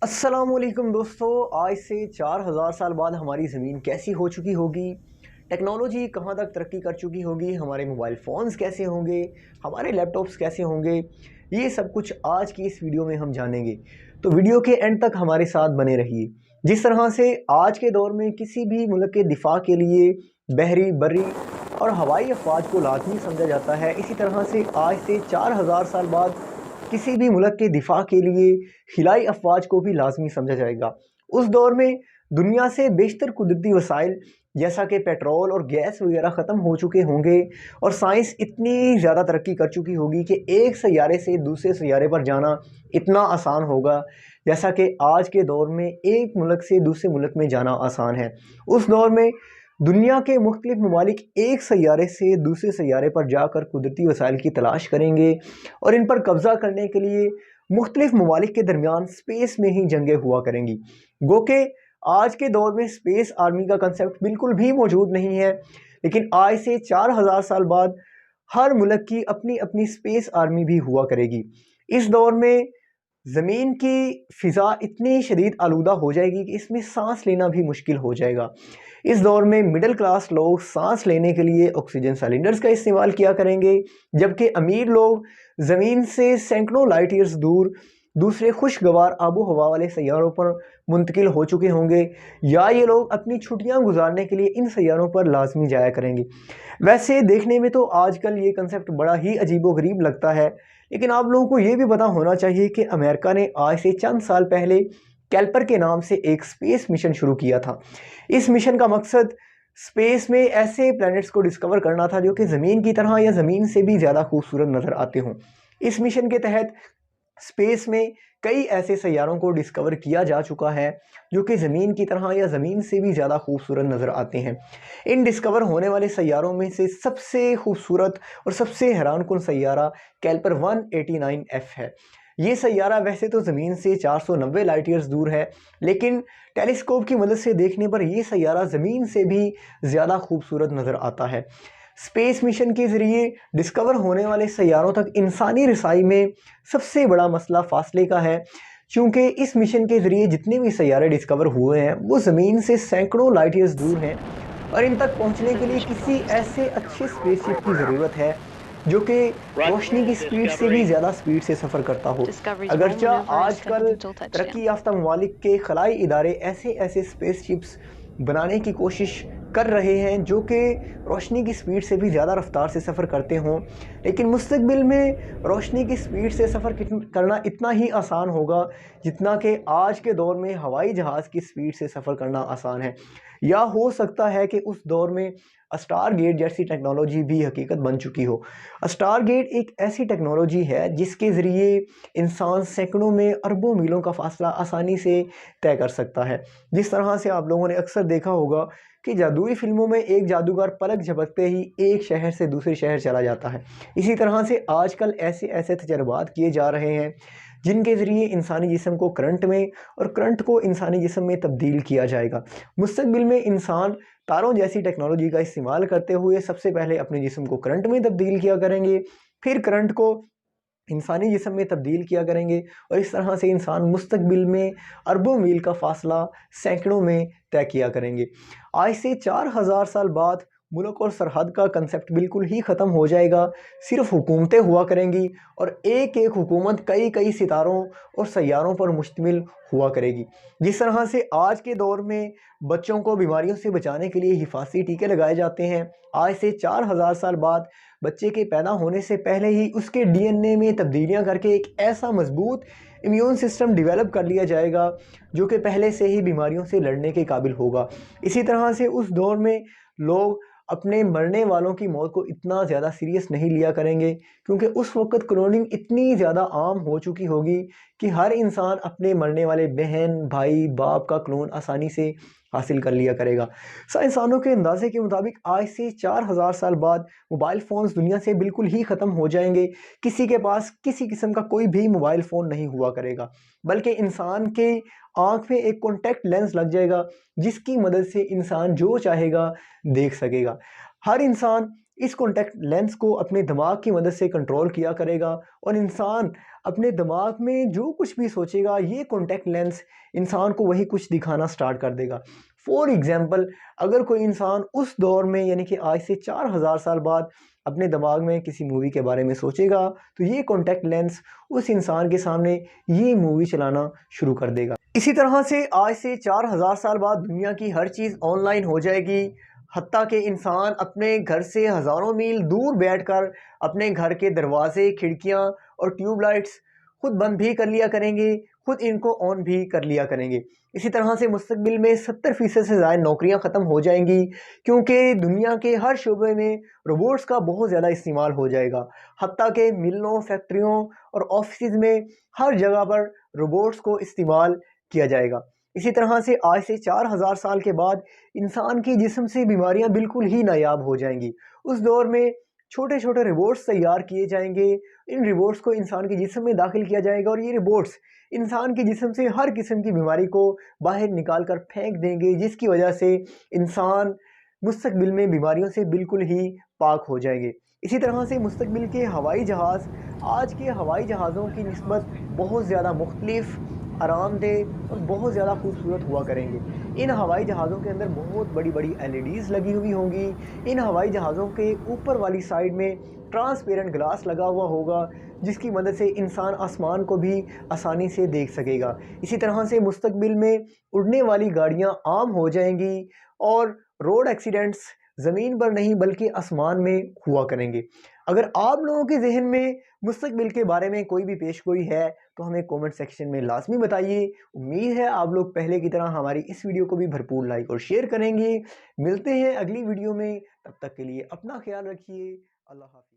अस्सलामुअलैकुम दोस्तों, आज से 4000 साल बाद हमारी ज़मीन कैसी हो चुकी होगी। टेक्नोलॉजी कहाँ तक तरक्की कर चुकी होगी, हमारे मोबाइल फ़ोन्स कैसे होंगे, हमारे लैपटॉप्स कैसे होंगे, ये सब कुछ आज की इस वीडियो में हम जानेंगे। तो वीडियो के एंड तक हमारे साथ बने रहिए। जिस तरह से आज के दौर में किसी भी मुल्क के दिफा के लिए बहरी, बर्री और हवाई अफवाज को लाजमी समझा जाता है, इसी तरह से आज से 4000 साल बाद किसी भी मुल्क के दिफा के लिए खिलाई अफवाज को भी लाजमी समझा जाएगा। उस दौर में दुनिया से बेशतर कुदरती वसाइल जैसा कि पेट्रोल और गैस वगैरह ख़त्म हो चुके होंगे और साइंस इतनी ज़्यादा तरक्की कर चुकी होगी कि एक सैयारे से दूसरे सैयारे पर जाना इतना आसान होगा जैसा कि आज के दौर में एक मुल्क से दूसरे मुल्क में जाना आसान है। उस दौर में दुनिया के मुख्तलिफ ममालिक एक सैयारे से दूसरे सैयारे पर जाकर कुदरती वसाइल की तलाश करेंगे और इन पर कब्ज़ा करने के लिए मुख्तलिफ ममालिक के दरमियान स्पेस में ही जंगें हुआ करेंगी। गो के आज के दौर में स्पेस आर्मी का कंसेप्ट बिल्कुल भी मौजूद नहीं है, लेकिन आज से 4000 साल बाद हर मुल्क की अपनी अपनी स्पेस आर्मी भी हुआ करेगी। इस दौर में ज़मीन की फ़िज़ा इतनी शदीद आलूदा हो जाएगी कि इसमें सांस लेना भी मुश्किल हो जाएगा। इस दौर में मिडिल क्लास लोग सांस लेने के लिए ऑक्सीजन सिलेंडर्स का इस्तेमाल किया करेंगे, जबकि अमीर लोग ज़मीन से सैकड़ों लाइट ईयर्स दूर दूसरे खुशगवार आबो हवा वाले सैयारों पर मुंतकिल हो चुके होंगे, या ये लोग अपनी छुट्टियां गुजारने के लिए इन सैयारों पर लाजमी जाया करेंगे। वैसे देखने में तो आजकल ये कंसेप्ट बड़ा ही अजीबोगरीब लगता है, लेकिन आप लोगों को ये भी पता होना चाहिए कि अमेरिका ने आज से चंद साल पहले कैल्पर के नाम से एक स्पेस मिशन शुरू किया था। इस मिशन का मकसद स्पेस में ऐसे प्लैनेट्स को डिस्कवर करना था जो कि ज़मीन की तरह या ज़मीन से भी ज़्यादा खूबसूरत नज़र आते हों। इस मिशन के तहत स्पेस में कई ऐसे सैयारों को डिस्कवर किया जा चुका है जो कि ज़मीन की तरह या ज़मीन से भी ज़्यादा खूबसूरत नज़र आते हैं। इन डिस्कवर होने वाले सैयारों में से सबसे खूबसूरत और सबसे हैरानकुन सैयारा कैल्पर 189F है। ये सैयारा वैसे तो ज़मीन से 490 लाइट ईयर्स दूर है, लेकिन टेलीस्कोप की मदद से देखने पर यह सैयारा ज़मीन से भी ज़्यादा खूबसूरत नज़र आता है। स्पेस मिशन के ज़रिए डिस्कवर होने वाले सैयारों तक इंसानी रसाई में सबसे बड़ा मसला फासले का है, क्योंकि इस मिशन के ज़रिए जितने भी सैयारे डिस्कवर हुए हैं वो ज़मीन से सैकड़ों लाइट ईयर्स दूर हैं और इन तक पहुंचने के लिए किसी ऐसे अच्छे स्पेसशिप की ज़रूरत है जो कि रोशनी की स्पीड से भी ज़्यादा स्पीड से सफ़र करता हो। अगरचा आजकल तरक्की याफ्ता ममालिक के खलाई इदारे ऐसे ऐसे स्पेसशिप्स बनाने की कोशिश कर रहे हैं जो कि रोशनी की स्पीड से भी ज़्यादा रफ्तार से सफ़र करते हों, लेकिन मुस्तकबिल में रोशनी की स्पीड से सफ़र करना इतना ही आसान होगा जितना कि आज के दौर में हवाई जहाज़ की स्पीड से सफ़र करना आसान है। या हो सकता है कि उस दौर में स्टार गेट जैसी टेक्नोलॉजी भी हकीकत बन चुकी हो। स्टार गेट एक ऐसी टेक्नोलॉजी है जिसके ज़रिए इंसान सैकड़ों में अरबों मीलों का फासला आसानी से तय कर सकता है। जिस तरह से आप लोगों ने अक्सर देखा होगा कि जादुई फिल्मों में एक जादूगर पलक झपकते ही एक शहर से दूसरे शहर चला जाता है, इसी तरह से आजकल ऐसे ऐसे तजर्बात किए जा रहे हैं जिनके ज़रिए इंसानी जिस्म को करंट में और करंट को इंसानी जिस्म में तब्दील किया जाएगा। मुस्तकबिल में इंसान तारों जैसी टेक्नोलॉजी का इस्तेमाल करते हुए सबसे पहले अपने जिस्म को करंट में तब्दील किया करेंगे, फिर करंट को इंसानी जिस्म में तब्दील किया करेंगे और इस तरह से इंसान मुस्तकबिल में अरबों मील का फासला सैकड़ों में तय किया करेंगे। आज से 4000 साल बाद मुल्क और सरहद का कंसेप्ट बिल्कुल ही ख़त्म हो जाएगा। सिर्फ हुकूमतें हुआ करेंगी और एक एक हुकूमत कई कई सितारों और सैयारों पर मुश्तमिल हुआ करेगी। जिस तरह से आज के दौर में बच्चों को बीमारियों से बचाने के लिए हिफाजती टीके लगाए जाते हैं, आज से 4000 साल बाद बच्चे के पैदा होने से पहले ही उसके डीएनए में तब्दीलियां करके एक ऐसा मजबूत इम्यून सिस्टम डेवलप कर लिया जाएगा जो कि पहले से ही बीमारियों से लड़ने के काबिल होगा। इसी तरह से उस दौर में लोग अपने मरने वालों की मौत को इतना ज़्यादा सीरियस नहीं लिया करेंगे, क्योंकि उस वक़्त क्लोनिंग इतनी ज़्यादा आम हो चुकी होगी कि हर इंसान अपने मरने वाले बहन, भाई, बाप का क्लोन आसानी से हासिल कर लिया करेगा। साइंसदानों के अंदाजे के मुताबिक आज से 4000 साल बाद मोबाइल फ़ोन्स दुनिया से बिल्कुल ही ख़त्म हो जाएंगे। किसी के पास किसी किस्म का कोई भी मोबाइल फ़ोन नहीं हुआ करेगा, बल्कि इंसान के आँख में एक कॉन्टैक्ट लेंस लग जाएगा जिसकी मदद से इंसान जो चाहेगा देख सकेगा। हर इंसान इस कॉन्टैक्ट लेंस को अपने दिमाग की मदद से कंट्रोल किया करेगा और इंसान अपने दिमाग में जो कुछ भी सोचेगा ये कॉन्टैक्ट लेंस इंसान को वही कुछ दिखाना स्टार्ट कर देगा। फॉर एग्ज़ाम्पल, अगर कोई इंसान उस दौर में यानी कि आज से 4000 साल बाद अपने दिमाग में किसी मूवी के बारे में सोचेगा तो ये कॉन्टैक्ट लेंस उस इंसान के सामने ये मूवी चलाना शुरू कर देगा। इसी तरह से आज से 4000 साल बाद दुनिया की हर चीज़ ऑनलाइन हो जाएगी। हत्ता कि इंसान अपने घर से हज़ारों मील दूर बैठकर अपने घर के दरवाजे, खिड़कियां और ट्यूबलाइट्स खुद बंद भी कर लिया करेंगे, खुद इनको ऑन भी कर लिया करेंगे। इसी तरह से मुस्तकबिल में 70% से ज़्यादा नौकरियां ख़त्म हो जाएंगी क्योंकि दुनिया के हर शोबे में रोबोट्स का बहुत ज़्यादा इस्तेमाल हो जाएगा। हत्ता कि मिलों, फैक्ट्रियों और ऑफिस में हर जगह पर रोबोट्स को इस्तेमाल किया जाएगा। इसी तरह से आज से 4000 साल के बाद इंसान की जिस्म से बीमारियां बिल्कुल ही नायाब हो जाएंगी। उस दौर में छोटे छोटे रिबोट्स तैयार किए जाएंगे। इन रिबोट्स को इंसान के जिस्म में दाखिल किया जाएगा और ये रिबोट्स इंसान के जिस्म से हर किस्म की बीमारी को बाहर निकाल कर फेंक देंगे, जिसकी वजह से इंसान मुस्तकबिल में बीमारियों से बिल्कुल ही पाक हो जाएंगे। इसी तरह से मुस्तकबिल के हवाई जहाज़ आज के हवाई जहाज़ों की निस्बत बहुत ज़्यादा मुख्तलिफ, आरामदेह और बहुत ज़्यादा खूबसूरत हुआ करेंगे। इन हवाई जहाज़ों के अंदर बहुत बड़ी बड़ी LEDs लगी हुई होंगी। इन हवाई जहाज़ों के ऊपर वाली साइड में ट्रांसपेरेंट ग्लास लगा हुआ होगा जिसकी मदद से इंसान आसमान को भी आसानी से देख सकेगा। इसी तरह से मुस्तकबिल में उड़ने वाली गाड़ियाँ आम हो जाएंगी और रोड एक्सीडेंट्स ज़मीन पर नहीं बल्कि आसमान में हुआ करेंगे। अगर आप लोगों के जहन में मुस्तकबिल के बारे में कोई भी पेशगोई है तो हमें कमेंट सेक्शन में लाजमी बताइए। उम्मीद है आप लोग पहले की तरह हमारी इस वीडियो को भी भरपूर लाइक और शेयर करेंगे। मिलते हैं अगली वीडियो में, तब तक के लिए अपना ख्याल रखिए। अल्लाह हाफ़िज़।